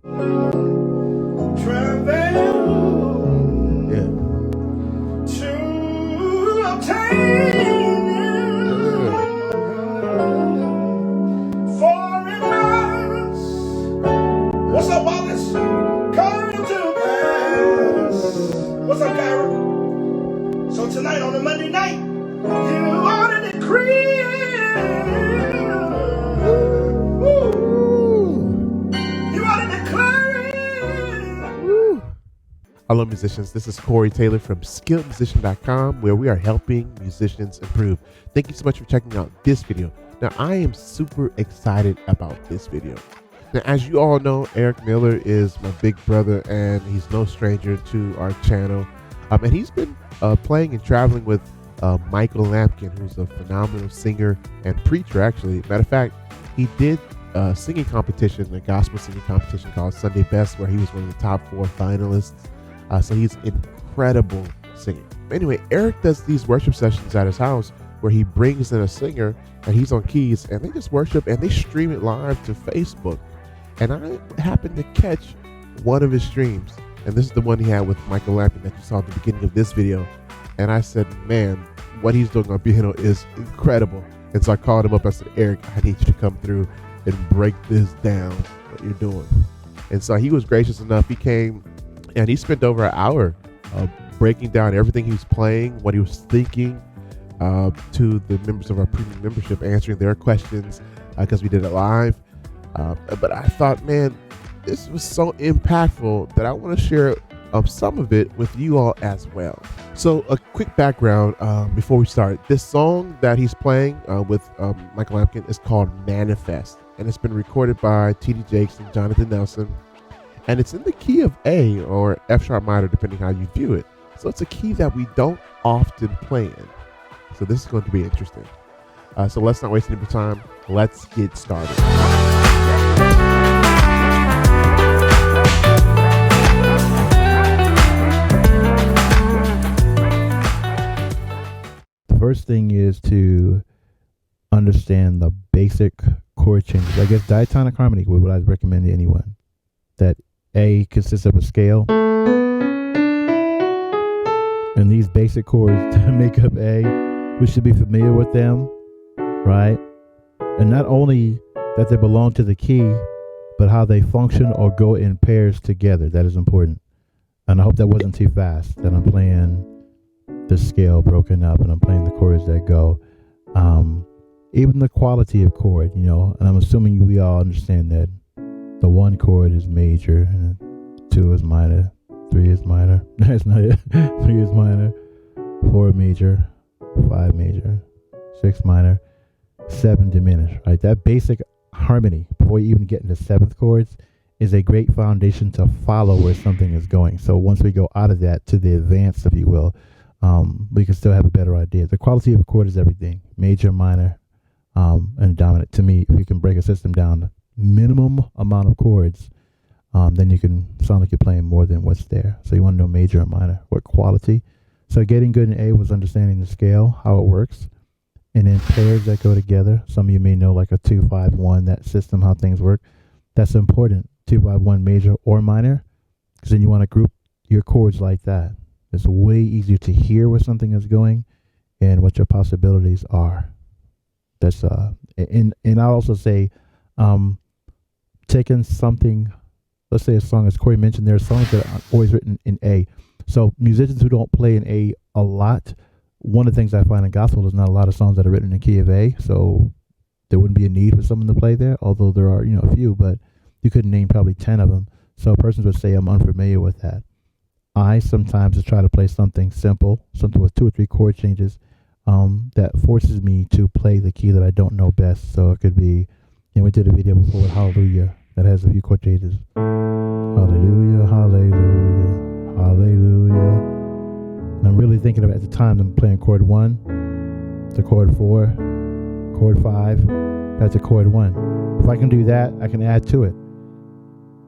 Yeah. What's up, Wallace? Come to pass. What's up, Kyra? So tonight on a Monday night, you ought to decree. You ought to declare it. Hello, musicians. This is Corey Taylor from skilledmusician.com, where we are helping musicians improve. Thank you so much for checking out this video. Now, I am super excited about this video. Now, as you all know, Erik Miller is my big brother, and he's no stranger to our channel. And he's been playing and traveling with Michael Lampkin, who's a phenomenal singer and preacher, actually. Matter of fact, he did a singing competition, a gospel singing competition called Sunday Best, where he was one of the top 4 finalists. So he's incredible singing. Anyway, Erik does these worship sessions at his house where he brings in a singer and he's on keys and they just worship and they stream it live to Facebook. And I happened to catch one of his streams, and this is the one he had with Michael Lampkin that you saw at the beginning of this video. And I said, man, what he's doing on piano is incredible. And so I called him up. I said, Erik, I need you to come through and break this down, what you're doing. And so he was gracious enough. He came and he spent over an hour breaking down everything he was playing, what he was thinking, to the members of our premium membership, answering their questions because we did it live. But I thought, man, this was so impactful that I want to share some of it with you all as well. So a quick background before we start. This song that he's playing with Michael Lampkin is called Manifest, and it's been recorded by T.D. Jakes and Jonathan Nelson. And it's in the key of A or F sharp minor, depending how you view it. So it's a key that we don't often play in. So this is going to be interesting. So let's not waste any more time. Let's get started. The first thing is to understand the basic chord changes. I guess diatonic harmony would what I'd recommend to anyone. That A consists of a scale, and these basic chords make up A. We should be familiar with them, right? And not only that they belong to the key, but how they function or go in pairs together. That is important. And I hope that wasn't too fast, that I'm playing the scale broken up and I'm playing the chords that go. Even the quality of chord, you know, and I'm assuming we all understand that the 1 chord is major, and 2 is minor, 3 is minor. That's not it. 3 is minor, 4 major, 5 major, 6 minor, 7 diminished. Right, that basic harmony before you even get into 7th chords is a great foundation to follow where something is going. So once we go out of that to the advanced, if you will, we can still have a better idea. The quality of a chord is everything. Major, minor, and dominant. To me, if you can break a system down to minimum amount of chords, then you can sound like you're playing more than what's there. So you want to know major and minor, what quality. So getting good in A was understanding the scale, how it works, and then pairs that go together. Some of you may know like a 2-5-1, that system, how things work. That's important, 2-5-1 major or minor, because then you want to group your chords like that. It's way easier to hear where something is going and what your possibilities are. That's and I'll also say, taking something, let's say a song, as Corey mentioned, there are songs that are always written in A. So musicians who don't play in A a lot, one of the things I find in gospel, there's not a lot of songs that are written in key of A, so there wouldn't be a need for someone to play there, although there are, you know, a few, but you couldn't name probably 10 of them. So persons would say, I'm unfamiliar with that. I sometimes just try to play something simple, something with 2 or 3 chord changes, that forces me to play the key that I don't know best. So it could be, you know, we did a video before with Hallelujah that has a few chord changes. Hallelujah, hallelujah, hallelujah. And I'm really thinking of it at the time, I'm playing chord 1 to chord 4, chord 5, that's a chord 1. If I can do that, I can add to it.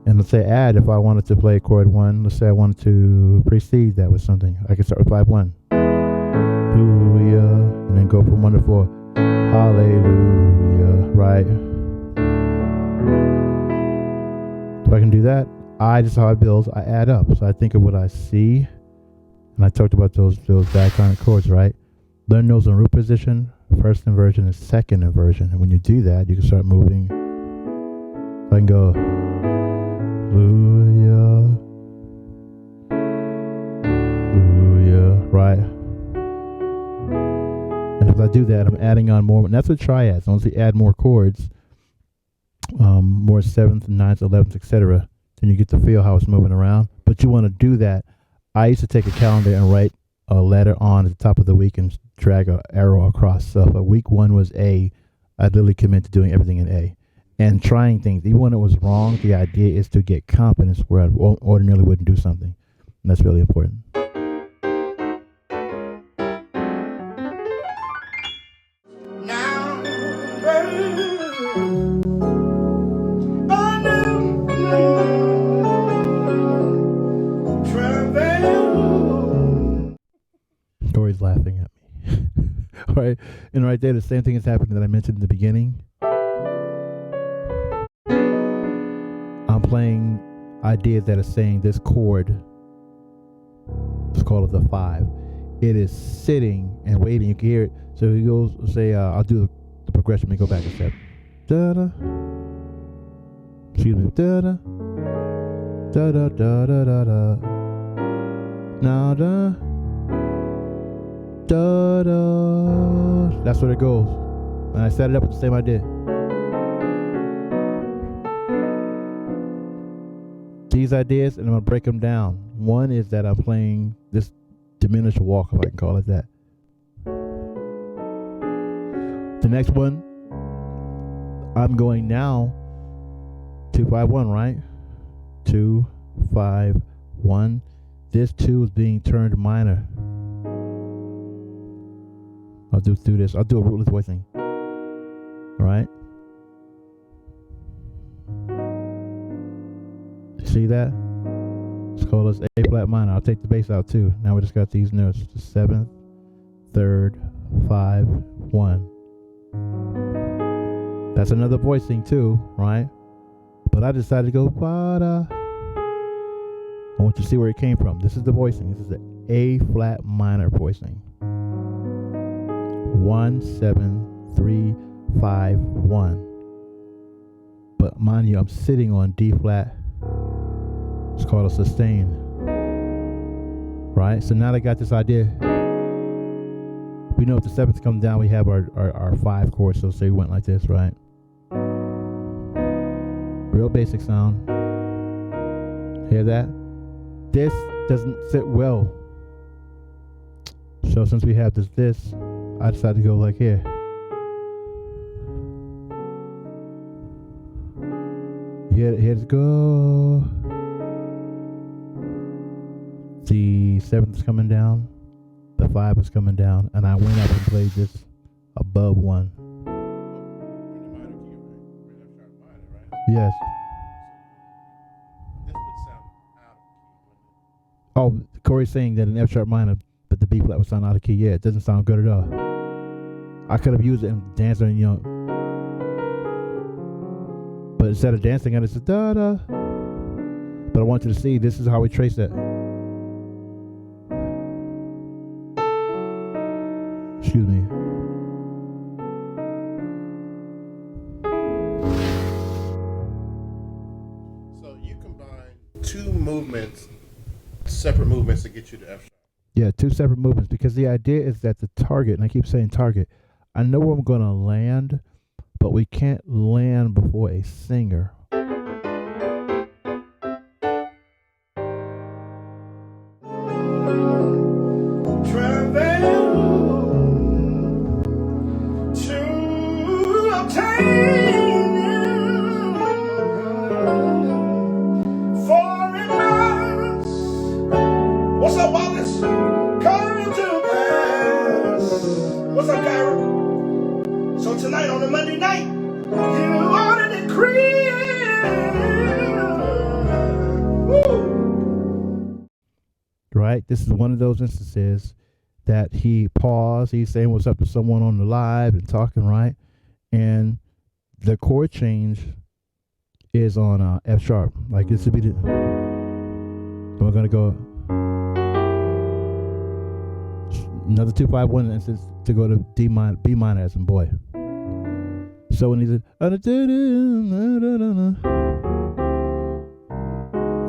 And let's say add, if I wanted to play chord 1, let's say I wanted to precede that with something, I could start with 5-1. Hallelujah, and then go from 1 to 4. Hallelujah, right? If I can do that, this is how I build. I add up. So I think of what I see, and I talked about those diatonic chords, right? Learn those in root position, first inversion and second inversion. And when you do that, you can start moving. I can go, hallelujah, hallelujah, right? And as I do that, I'm adding on more. And that's what triads. Once you add more chords, more 7th, 9th, 11th, etc., then you get to feel how it's moving around. But you want to do that. I used to take a calendar and write a letter on at the top of the week and drag an arrow across. So if week 1 was A, I'd literally commit to doing everything in A. And trying things. Even when it was wrong, the idea is to get confidence where I ordinarily wouldn't do something. And that's really important. Now, Corey's laughing at me. All right. And right there, the same thing is happening that I mentioned in the beginning. I'm playing ideas that are saying this chord, let's call it the 5. It is sitting and waiting. You can hear it. So he goes, say, I'll do the progression. Let me go back a step. Da-da. Excuse me. Da-da. Da-da-da-da-da-da. Now, da. Da-da. That's where it goes. And I set it up with the same idea. These ideas, and I'm going to break them down. One is that I'm playing this diminished walk, if I can call it that. The next one, I'm going now 2-5-1, right? 2-5-1. This 2 is being turned minor. I'll do through this. I'll do a rootless voicing. All right. See that? Let's call this A flat minor. I'll take the bass out too. Now we just got these notes. The 7th, 3rd, 5, 1. That's another voicing too, right? But I decided to go ba-da. I want you to see where it came from. This is the voicing. This is the A flat minor voicing. 1, 7, 3, 5, 1. But mind you, I'm sitting on D flat. It's called a sustain. Right? So now I got this idea. We know if the 7th comes down, we have our 5 chords. So say we went like this, right? Real basic sound. Hear that? This doesn't sit well. So since we have this, I decided to go like here. Here to go. The 7th is coming down. The 5 is coming down. And I went up and played this above 1. Yes. This would sound out of key. Oh, Corey's saying that an F sharp minor, but the B flat would sound out of key. Yeah, it doesn't sound good at all. I could have used it and danced on, but instead of dancing, I just said da da. But I want you to see this is how we trace that. Excuse me. So you combine 2 movements, separate movements to get you to F sharp. Yeah, 2 separate movements because the idea is that the target, and I keep saying target, I know where I'm going to land, but we can't land before a singer. What's up, Wallace? Coming to pass. What's up, Kyra? So tonight on the Monday night, you ought to decree. Woo. Right? This is one of those instances that he paused. He's saying what's up to someone on the live and talking, right? And the chord change is on F sharp. Like this would be the. We're gonna go another 2-5-1 instance to go to B minor as in boy. So when he said,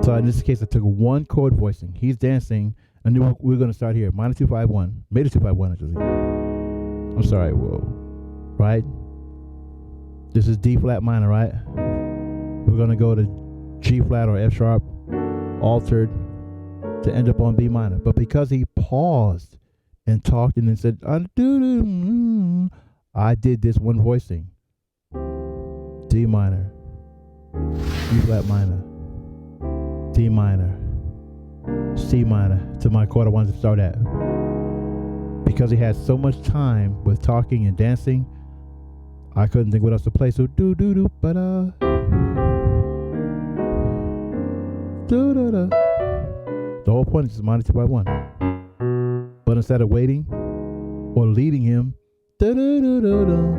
so in this case I took one chord voicing. He's dancing. I knew we were gonna start here. Minor 2-5-1, major 2-5-1 actually. I'm sorry, whoa, right? This is D flat minor, right? We're gonna go to G flat or F sharp, altered, to end up on B minor. But because he paused and talked and then said, I did this one voicing. D minor, E flat minor, D minor, C minor to my chord I wanted to start at. Because he had so much time with talking and dancing, I couldn't think what else to play. So do do do ba da do da da. The whole point is just minor 2-5-1. But instead of waiting or leading him, da da da da da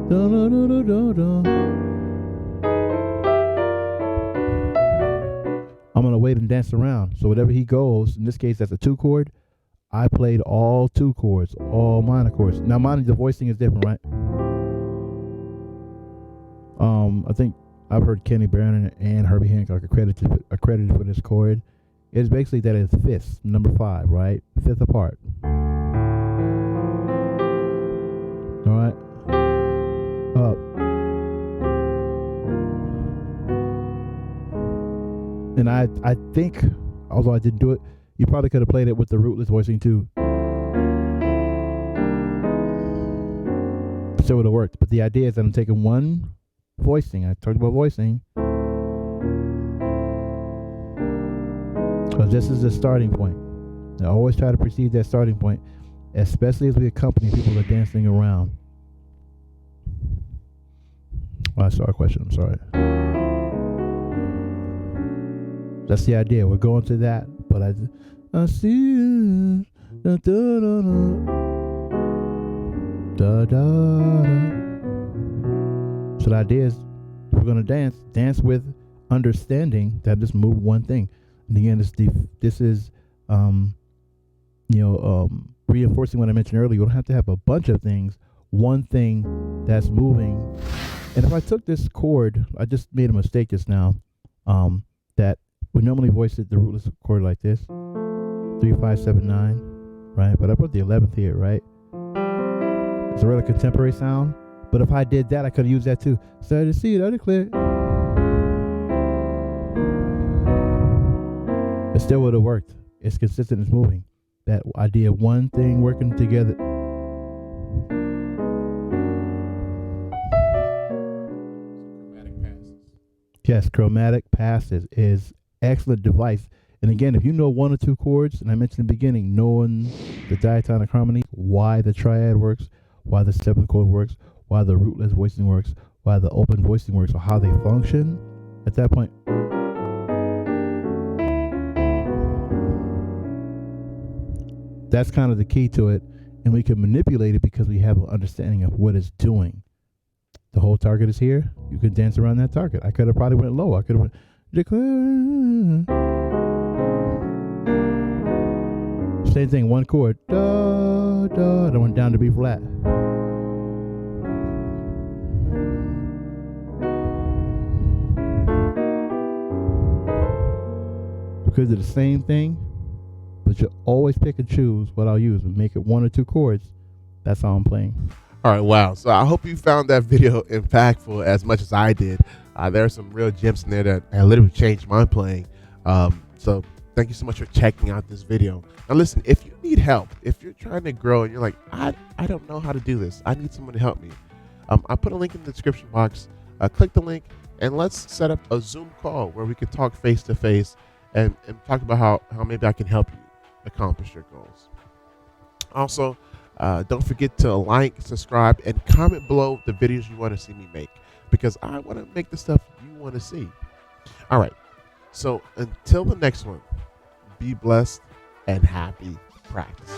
da da da da da, I'm gonna wait and dance around. So whatever he goes, in this case that's a 2 chord. I played all 2 chords, all minor chords. Now, mind you, the voicing is different, right? I think I've heard Kenny Barron and Herbie Hancock accredited for this chord. It's basically that it's fifths, number 5, right? 5th apart. All right. Up. And I think, although I didn't do it, you probably could have played it with the rootless voicing too. So it would have worked. But the idea is that I'm taking one voicing. I talked about voicing. Because this is the starting point. I always try to precede that starting point, especially as we accompany people that are dancing around. Oh, I saw a question. I'm sorry. That's the idea. We're going to that, but I see it. Da, da, da, da, da, da. So the idea is, if we're gonna dance with understanding that just move one thing. And again, this is reinforcing what I mentioned earlier. You don't have to have a bunch of things. One thing that's moving. And if I took this chord, I just made a mistake just now. That we normally voice it the rootless chord like this, 3, 5, 7, 9, right? But I put the 11th here, right? It's a really contemporary sound. But if I did that, I could have used that too. Started to see it, I declare. It still would have worked. It's consistent, it's moving. That idea of one thing working together. Chromatic passes. Yes, chromatic passes is excellent device. And again, if you know 1 or 2 chords, and I mentioned in the beginning, knowing the diatonic harmony, why the triad works, why the 7th chord works, why the rootless voicing works, why the open voicing works, or how they function, at that point, that's kind of the key to it. And we can manipulate it because we have an understanding of what it's doing. The whole target is here. You can dance around that target. I could have probably went low. I could have went declare. Same thing, 1 chord. Da, da. Then went down to B flat. Because of the same thing, but you always pick and choose what I'll use and make it 1 or 2 chords. That's how I'm playing. All right, wow. So I hope you found that video impactful as much as I did. There are some real gems in there that literally changed my playing. So thank you so much for checking out this video. Now listen, if you need help, if you're trying to grow and you're like, I don't know how to do this, I need someone to help me. I put a link in the description box. Click the link and let's set up a Zoom call where we can talk face to face and talk about how maybe I can help you accomplish your goals. Also, don't forget to like, subscribe, and comment below the videos you want to see me make, because I want to make the stuff you want to see. All right. So until the next one, be blessed and happy practice.